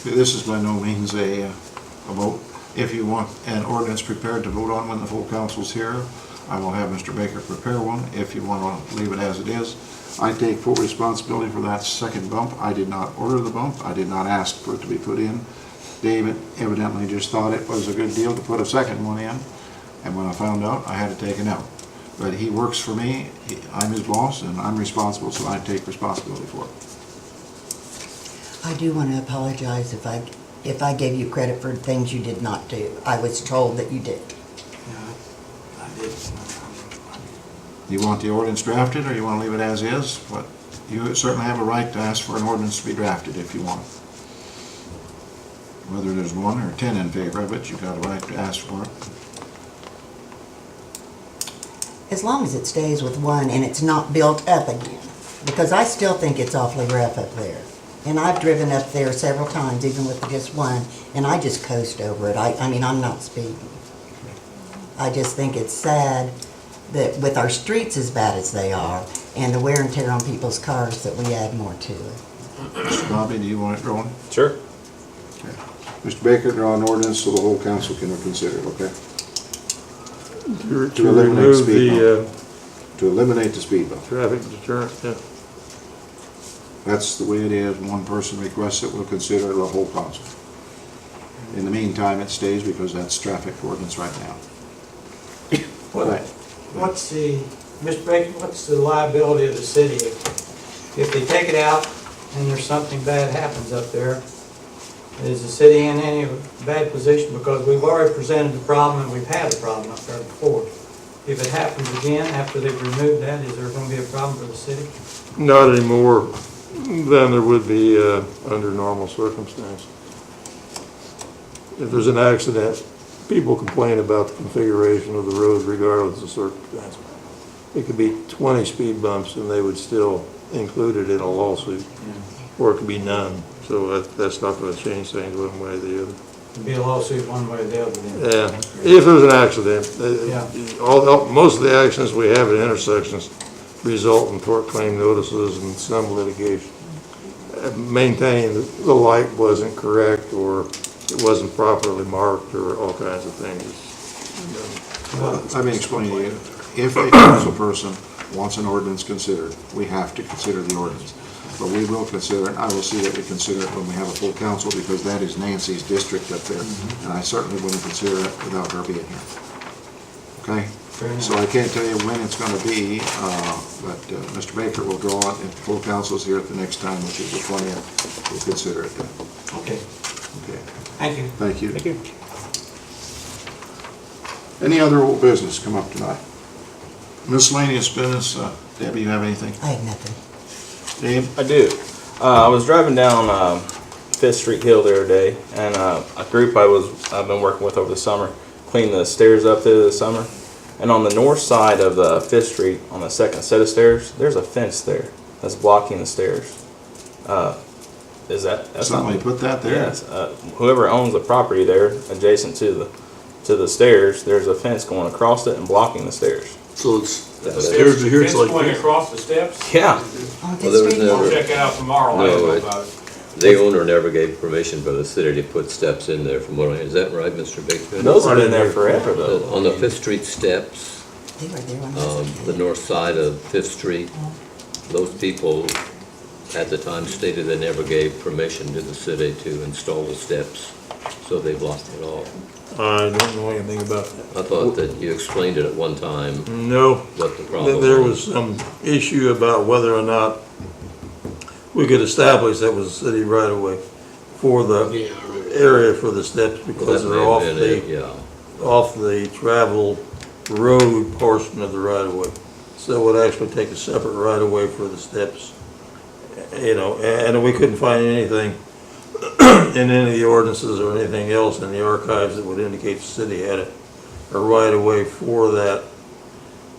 [SPEAKER 1] This is by no means a vote. If you want an ordinance prepared to vote on when the full council's here, I will have Mr. Baker prepare one. If you want to leave it as it is, I take full responsibility for that second bump. I did not order the bump. I did not ask for it to be put in. David evidently just thought it was a good deal to put a second one in, and when I found out, I had to take it out. But he works for me, I'm his boss, and I'm responsible, so I take responsibility for it.
[SPEAKER 8] I do want to apologize if I gave you credit for things you did not do. I was told that you did.
[SPEAKER 10] Yeah, I did.
[SPEAKER 1] You want the ordinance drafted, or you want to leave it as is? But you certainly have a right to ask for an ordinance to be drafted if you want. Whether there's 1 or 10 in favor of it, you've got a right to ask for it.
[SPEAKER 8] As long as it stays with one and it's not built up again. Because I still think it's awfully rough up there. And I've driven up there several times, even with just one, and I just coast over it. I mean, I'm not speeding. I just think it's sad that with our streets as bad as they are, and the wear and tear on people's cars, that we add more to it.
[SPEAKER 1] Mr. Bobby, do you want it drawn?
[SPEAKER 7] Sure.
[SPEAKER 1] Okay. Mr. Baker, draw an ordinance so the whole council can consider it, okay?
[SPEAKER 11] To
[SPEAKER 1] eliminate
[SPEAKER 11] remove
[SPEAKER 1] speed
[SPEAKER 11] the
[SPEAKER 1] To eliminate the speed bump.
[SPEAKER 11] traffic deterrent, yeah.
[SPEAKER 1] That's the way it is. One person requests it, we'll consider it the whole council. In the meantime, it stays because that's traffic ordinance right now. Right.
[SPEAKER 10] What's Mr. Baker, what's the liability of the city if they take it out and there's something bad happens up there? Is the city in any bad position? Because we've already presented the problem and we've had a problem up there before. If it happens again after they've removed that, is there going to be a problem for the city?
[SPEAKER 11] Not anymore than there would be under normal circumstances. If there's an accident, people complain about the configuration of the road regardless of circumstance. It could be 20 speed bumps and they would still include it in a lawsuit, or it could be none. So that's not going to change things one way or the other.
[SPEAKER 10] It'd be a lawsuit one way or the other then.
[SPEAKER 11] Yeah, if there's an accident.
[SPEAKER 10] Yeah.
[SPEAKER 11] Most of the accidents we have at intersections result in tort claim notices and some litigation. Maintaining the light wasn't correct, or it wasn't properly marked, or all kinds of things.
[SPEAKER 1] Let me explain to you. If a council person wants an ordinance considered, we have to consider the ordinance. But we will consider it, I will see that we consider it when we have a full council, because that is Nancy's district up there. And I certainly wouldn't consider it without her being here. Okay? So I can't tell you when it's gonna be, but Mr. Baker will go on, if full council's here at the next time, which is the 20th, we'll consider it then.
[SPEAKER 10] Okay,
[SPEAKER 1] Okay,
[SPEAKER 10] thank you.
[SPEAKER 1] thank you.
[SPEAKER 7] Thank you.
[SPEAKER 1] Any other old business come up tonight? Miscellaneous business, Debbie, you have anything?
[SPEAKER 8] I have nothing.
[SPEAKER 1] Dave?
[SPEAKER 7] I do. I was driving down Fifth Street Hill the other day, and a group I've been working with over the summer cleaned the stairs up there this summer. And on the north side of the Fifth Street, on the second set of stairs, there's a fence there that's blocking the stairs. Is that's
[SPEAKER 1] Somebody put that there?
[SPEAKER 7] Yes. Whoever owns the property there, adjacent to the stairs, there's a fence going across it and blocking the stairs.
[SPEAKER 6] So it's, the stairs are here, it's
[SPEAKER 9] Fence
[SPEAKER 6] like
[SPEAKER 9] going
[SPEAKER 6] this.
[SPEAKER 9] across the steps?
[SPEAKER 7] Yeah.
[SPEAKER 8] On
[SPEAKER 3] Well, there was
[SPEAKER 8] Fifth Street?
[SPEAKER 3] never-
[SPEAKER 9] I'll check it out tomorrow, I don't know about it.
[SPEAKER 3] The owner never gave permission for the city to put steps in there from what I, is that right, Mr. Baker?
[SPEAKER 7] Those have been there forever, though.
[SPEAKER 3] On the Fifth Street steps,
[SPEAKER 8] They were there when I was a
[SPEAKER 3] the
[SPEAKER 8] kid.
[SPEAKER 3] north side of Fifth Street, those people at the time stated they never gave permission to the city to install the steps, so they've lost it all.
[SPEAKER 11] I don't know anything about that.
[SPEAKER 3] I thought that you explained it at one time,
[SPEAKER 11] No,
[SPEAKER 3] what the problem
[SPEAKER 11] there was some issue about whether or not we could establish that was city right of way for the
[SPEAKER 6] Yeah, right.
[SPEAKER 11] area for the steps
[SPEAKER 3] Well,
[SPEAKER 11] because
[SPEAKER 3] that
[SPEAKER 11] they're
[SPEAKER 3] may
[SPEAKER 11] off
[SPEAKER 3] have been it,
[SPEAKER 11] the,
[SPEAKER 3] yeah.
[SPEAKER 11] off the travel road portion of the right of way. So it would actually take a separate right of way for the steps. You know, and we couldn't find anything in any of the ordinances or anything else in the archives that would indicate the city had a right of way for that.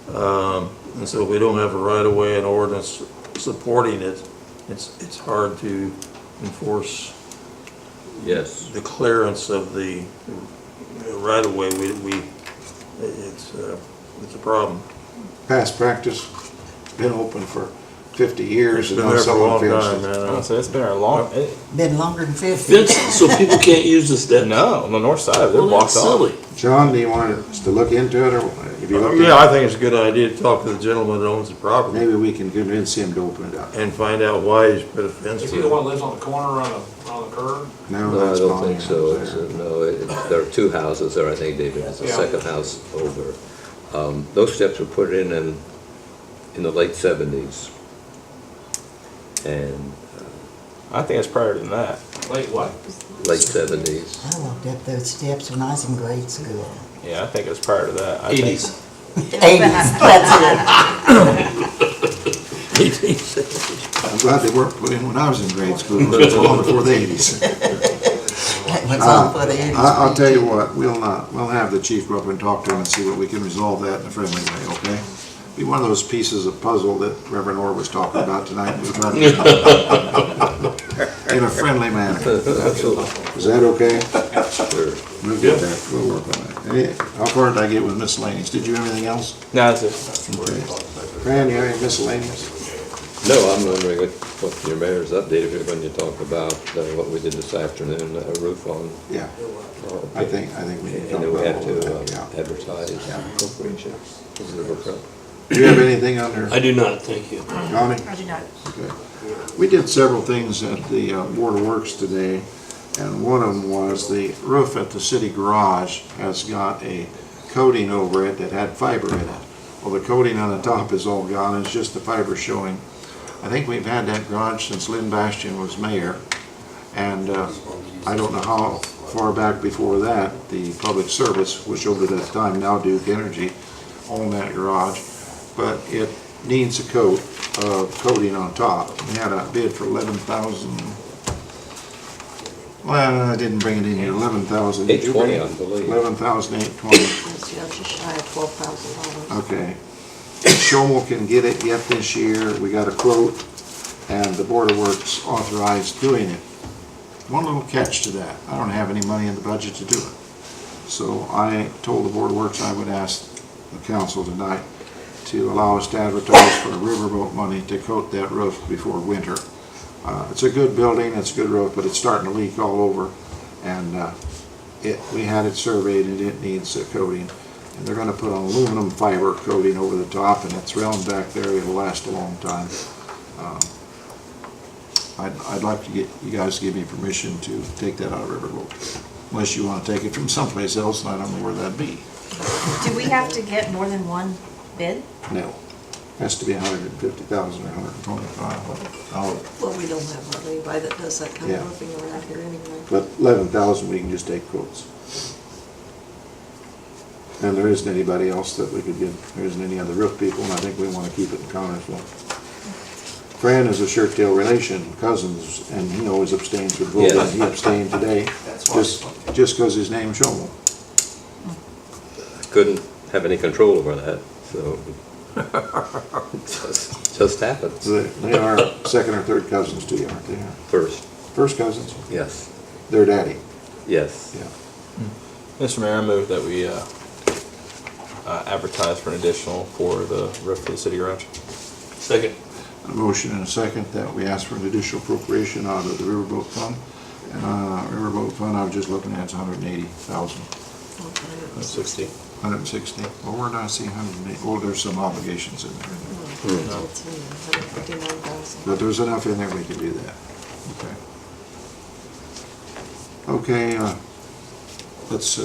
[SPEAKER 11] And so if we don't have a right of way and ordinance supporting it, it's hard to enforce
[SPEAKER 3] Yes,
[SPEAKER 11] the clearance of the right of way. It's a problem.
[SPEAKER 1] Past practice, been open for 50 years.
[SPEAKER 11] It's
[SPEAKER 1] and
[SPEAKER 11] been
[SPEAKER 1] now
[SPEAKER 11] there for a
[SPEAKER 1] someone
[SPEAKER 11] long
[SPEAKER 1] fenced
[SPEAKER 11] time,
[SPEAKER 1] it.
[SPEAKER 11] man.
[SPEAKER 7] So it's been a long.
[SPEAKER 8] Been longer than 50.
[SPEAKER 6] Fence, so people can't use the steps?
[SPEAKER 7] No, on the north side, they're
[SPEAKER 6] Well,
[SPEAKER 7] blocked
[SPEAKER 6] that's
[SPEAKER 7] off.
[SPEAKER 6] silly.
[SPEAKER 1] John, do you want us to look into it, or have you looked into it?
[SPEAKER 11] Yeah, I think it's a good idea to talk to the gentleman that owns the property
[SPEAKER 1] Maybe we can convince him to open it up.
[SPEAKER 11] and find out why he's put a fence
[SPEAKER 9] Is he the one
[SPEAKER 11] there.
[SPEAKER 9] that lives on the corner on the curb?
[SPEAKER 1] No,
[SPEAKER 3] no, I
[SPEAKER 1] that's
[SPEAKER 3] don't
[SPEAKER 1] Bonnie
[SPEAKER 3] think so.
[SPEAKER 1] over there.
[SPEAKER 3] There are two houses there, I think, David, it's the
[SPEAKER 9] Yeah.
[SPEAKER 3] second house over. Those steps were put in the late 70s. And
[SPEAKER 7] I think it's prior than that.
[SPEAKER 9] Late what?
[SPEAKER 3] late 70s.
[SPEAKER 8] I walked up those steps when I was in grade school.
[SPEAKER 7] Yeah, I think it was prior to that. I think-
[SPEAKER 6] 80s.
[SPEAKER 8] 80s, that's it.
[SPEAKER 1] I'm glad they weren't put in when I was in grade school, it was long before the 80s.
[SPEAKER 8] That was all for the 80s.
[SPEAKER 1] I'll tell you what, we'll have the chief go up and talk to him and see what we can resolve that in a friendly way, okay? Be one of those pieces of puzzle that Reverend Orr was talking about tonight. We'll try to- in a friendly manner.
[SPEAKER 3] Absolutely.
[SPEAKER 1] Is that okay?
[SPEAKER 3] Sure.
[SPEAKER 1] We'll get that, we'll work on that. How far did I get with miscellaneous? Did you have anything else?
[SPEAKER 7] No, that's it.
[SPEAKER 1] Okay. Fran, you have any miscellaneous?
[SPEAKER 3] No, I'm wondering what your mayor's updated when you talk about what we did this afternoon, roof on.
[SPEAKER 1] Yeah, I think we can talk
[SPEAKER 3] And then we
[SPEAKER 1] about
[SPEAKER 3] had
[SPEAKER 1] all
[SPEAKER 3] to
[SPEAKER 1] that, yeah.
[SPEAKER 3] advertise appropriation.
[SPEAKER 1] Do you have anything under,
[SPEAKER 6] I do not, thank you.
[SPEAKER 1] Johnny?
[SPEAKER 5] I do not.
[SPEAKER 1] Okay. We did several things at the Board of Works today, and one of them was the roof at the city garage has got a coating over it that had fiber in it. Well, the coating on the top is all gone, it's just the fiber showing. I think we've had that garage since Lynn Bastian was mayor, and I don't know how far back before that, the public service, which over that time, now Duke Energy, owned that garage, but it needs a coating on top. We had a bid for 11,000. Well, I didn't bring it in here, 11,000. Did you bring
[SPEAKER 3] 820,
[SPEAKER 1] it?
[SPEAKER 3] I believe.
[SPEAKER 1] 11,820.
[SPEAKER 4] That's just shy of $12,000.
[SPEAKER 1] Okay. Shomel can get it yet this year. We got a quote, and the Board of Works authorized doing it. One little catch to that, I don't have any money in the budget to do it. So I told the Board of Works I would ask the council tonight to allow us to advertise for riverboat money to coat that roof before winter. It's a good building, it's a good roof, but it's starting to leak all over. And we had it surveyed and it needs a coating. And they're gonna put an aluminum fiber coating over the top, and it's round back there, it'll last a long time. I'd like to get you guys to give me permission to take that out of Riverboat. Unless you wanna take it from someplace else, and I don't know where that'd be.
[SPEAKER 5] Do we have to get more than one bid?
[SPEAKER 1] No. Has to be 150,000 or 125.
[SPEAKER 4] Well, we don't have anybody that does that kind
[SPEAKER 1] Yeah.
[SPEAKER 4] of roofing around here anyway.
[SPEAKER 1] But 11,000, we can just take quotes. And there isn't anybody else that we could get, there isn't any other roof people, and I think we want to keep it in Connersville. Fran is a shirt tail relation, cousins, and he always abstains with voting.
[SPEAKER 3] Yes.
[SPEAKER 1] He abstained today, just because his name's Shomo.
[SPEAKER 3] Couldn't have any control over that, so just happened.
[SPEAKER 1] They are second or third cousins to you, aren't they?
[SPEAKER 3] First,
[SPEAKER 1] First cousins?
[SPEAKER 3] yes,
[SPEAKER 1] Their daddy,
[SPEAKER 3] yes.
[SPEAKER 1] yeah.
[SPEAKER 7] Mr. Mayor, I move that we advertise for an additional for the roof for the city garage.
[SPEAKER 6] Second.
[SPEAKER 1] A motion and a second that we ask for an additional appropriation out of the Riverboat Fund. And Riverboat Fund, I was just looking at, it's 180,000,
[SPEAKER 7] 60.
[SPEAKER 1] 160. Well, where did I see 180? Oh, there's some obligations in there.
[SPEAKER 4] It's in there, 159,000.
[SPEAKER 1] But there's enough in there we can do that. Okay. Okay, let's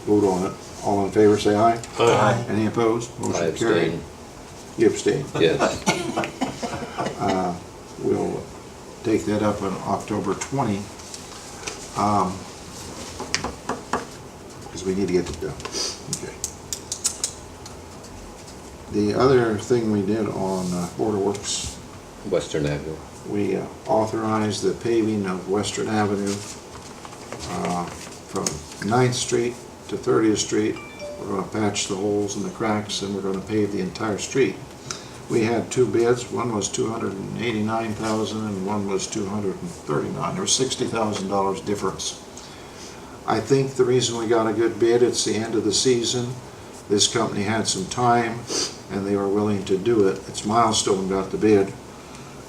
[SPEAKER 1] vote on it. All in favor, say aye.
[SPEAKER 6] Aye.
[SPEAKER 1] Any opposed?
[SPEAKER 3] I
[SPEAKER 1] Motion carried.
[SPEAKER 3] abstain,
[SPEAKER 1] You abstain.
[SPEAKER 3] yes.
[SPEAKER 1] We'll take that up on October 20, because we need to get it done. Okay. The other thing we did on Border Works,
[SPEAKER 3] Western Avenue.
[SPEAKER 1] we authorized the paving of Western Avenue from 9th Street to 30th Street. We're going to patch the holes and the cracks, and we're going to pave the entire street. We had two bids. One was $289,000 and one was $239,000. There was $60,000 difference. I think the reason we got a good bid, it's the end of the season. This company had some time and they were willing to do it. It's Milestone got the bid.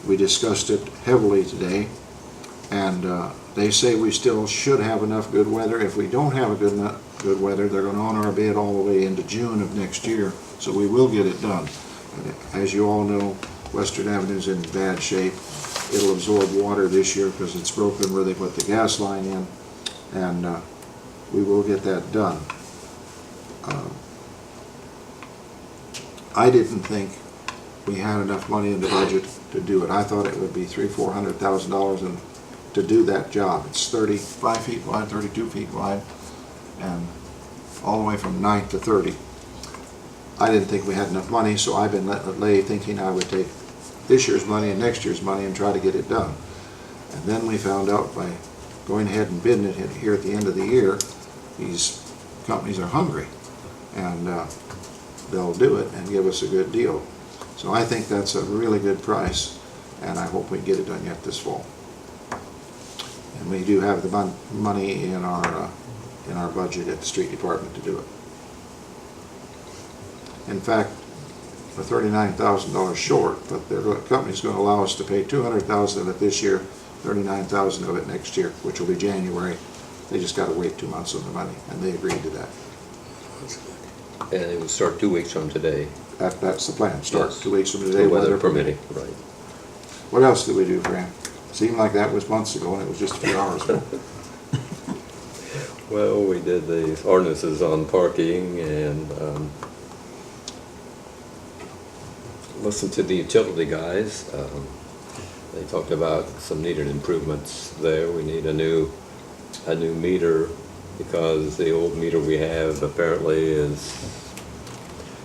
[SPEAKER 1] We discussed it heavily today, and they say we still should have enough good weather. If we don't have a good weather, they're going to honor our bid all the way into June of next year, so we will get it done. As you all know, Western Avenue's in bad shape. It'll absorb water this year because it's broken where they put the gas line in, and we will get that done. I didn't think we had enough money in the budget to do it. I thought it would be $300,000-400,000 and to do that job. It's 35 feet wide, 32 feet wide, and all the way from 9th to 30. I didn't think we had enough money, so I've been letting it lay, thinking I would take this year's money and next year's money and try to get it done. And then we found out by going ahead and bidding it here at the end of the year, these companies are hungry, and they'll do it and give us a good deal. So I think that's a really good price, and I hope we can get it done yet this fall. And we do have the money in our budget at the street department to do it. In fact, we're $39,000 short, but the company's going to allow us to pay $200,000 of it this year, $39,000 of it next year, which will be January. They just got to wait 2 months on the money, and they agreed to that.
[SPEAKER 3] And it will start 2 weeks from today.
[SPEAKER 1] That's the plan. Start
[SPEAKER 3] Yes.
[SPEAKER 1] 2 weeks from today,
[SPEAKER 3] The weather permitting, right.
[SPEAKER 1] What else did we do, Fran? Seemed like that was months ago, and it was just a few hours ago.
[SPEAKER 3] Well, we did the ordinances on parking and listened to the utility guys. They talked about some needed improvements there. We need a new meter because the old meter we have apparently is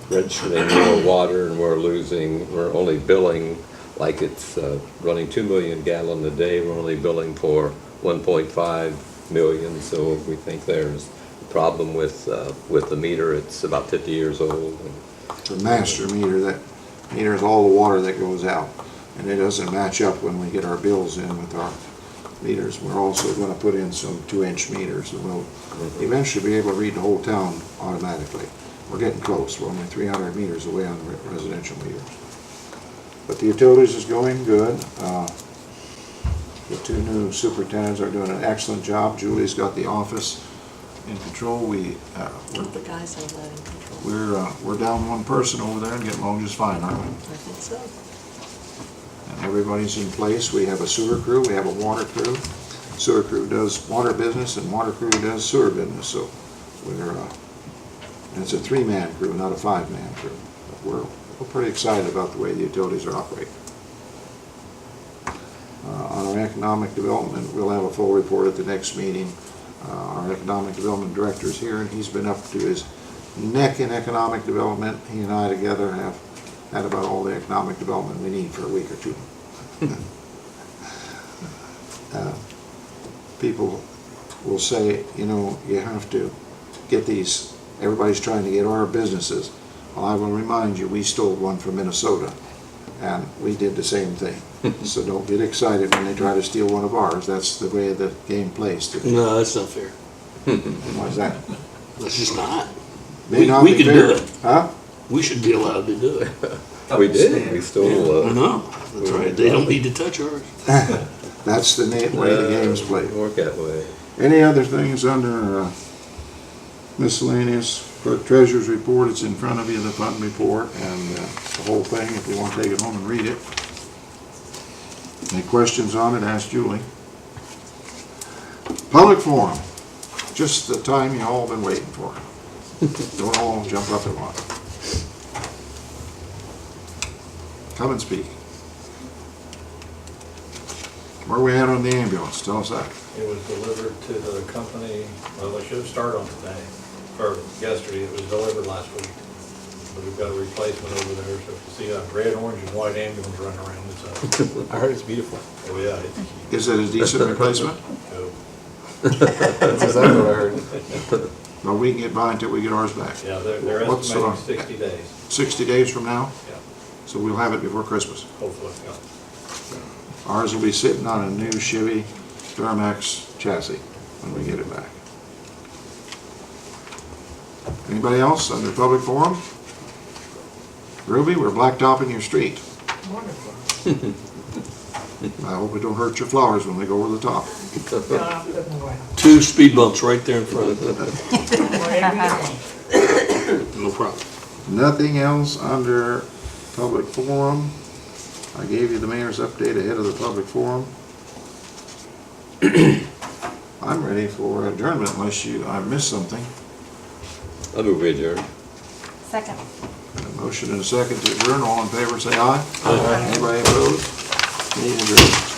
[SPEAKER 3] registering more water, and we're only billing like it's running 2 million gallons a day. We're only billing for 1.5 million, so we think there's a problem with the meter. It's about 50 years old.
[SPEAKER 1] It's a master meter. That meters all the water that goes out, and it doesn't match up when we get our bills in with our meters. We're also going to put in some 2-inch meters, and we'll eventually be able to read the whole town automatically. We're getting close. We're only 300 meters away on the residential meters. But the utilities is going good. The two new superintendents are doing an excellent job. Julie's got the office in control.
[SPEAKER 4] The guys have that in control.
[SPEAKER 1] We're down one person over there and getting along just fine, aren't we?
[SPEAKER 4] I think so.
[SPEAKER 1] And everybody's in place. We have a sewer crew, we have a water crew. Sewer crew does water business and water crew does sewer business, so we're And it's a 3-man crew, not a 5-man crew. But we're pretty excited about the way the utilities are operating. On our economic development, we'll have a full report at the next meeting. Our economic development director is here, and he's been up to his neck in economic development. He and I together have had about all the economic development we need for a week or two. People will say, you know, you have to get these, everybody's trying to get our businesses. Well, I will remind you, we stole one from Minnesota, and we did the same thing. So don't get excited when they try to steal one of ours. That's the way the game plays.
[SPEAKER 6] No, that's not fair.
[SPEAKER 1] Why is that?
[SPEAKER 6] That's just not.
[SPEAKER 1] May not
[SPEAKER 6] We
[SPEAKER 1] be
[SPEAKER 6] can
[SPEAKER 1] fair.
[SPEAKER 6] do it.
[SPEAKER 1] Huh?
[SPEAKER 6] We should be allowed to do it.
[SPEAKER 7] We did. We stole.
[SPEAKER 6] I know, that's right. They don't need to touch ours.
[SPEAKER 1] That's the way the game's played.
[SPEAKER 7] Work that way.
[SPEAKER 1] Any other things under miscellaneous? For treasurer's report, it's in front of you, the fund report, and the whole thing, if you want to take it home and read it. Any questions on it, ask Julie. Public forum, just the time you all been waiting for. Don't all jump up at once. Come and speak. Where we at on the ambulance? Tell us that.
[SPEAKER 12] It was delivered to the company, well, they should have started on today, or yesterday, it was delivered last week. But we've got a replacement over there, so if you see a red, orange, and white ambulance running around, it's
[SPEAKER 7] I heard it's beautiful.
[SPEAKER 12] oh yeah, it's,
[SPEAKER 1] Is it a decent replacement?
[SPEAKER 12] oh,
[SPEAKER 7] That's exactly what I heard.
[SPEAKER 1] No, we can get by until we get ours back.
[SPEAKER 12] yeah, they're
[SPEAKER 1] What's,
[SPEAKER 12] estimating 60 days,
[SPEAKER 1] 60 days from now?
[SPEAKER 12] yeah,
[SPEAKER 1] So we'll have it before Christmas.
[SPEAKER 12] hopefully, yeah.
[SPEAKER 1] Ours will be sitting on a new Chevy Duramax chassis when we get it back. Anybody else under public forum? Ruby, we're blacktopping your street. I hope it don't hurt your flowers when we go over the top.
[SPEAKER 6] 2 speed bumps right there in front of them. No problem.
[SPEAKER 1] Nothing else under public forum. I gave you the mayor's update ahead of the public forum. I'm ready for adjournment unless I missed something.
[SPEAKER 3] I move we adjourn.
[SPEAKER 5] Second.
[SPEAKER 1] A motion and a second to adjourn. All in favor, say aye. Aye. Anybody opposed? Meeting adjourned.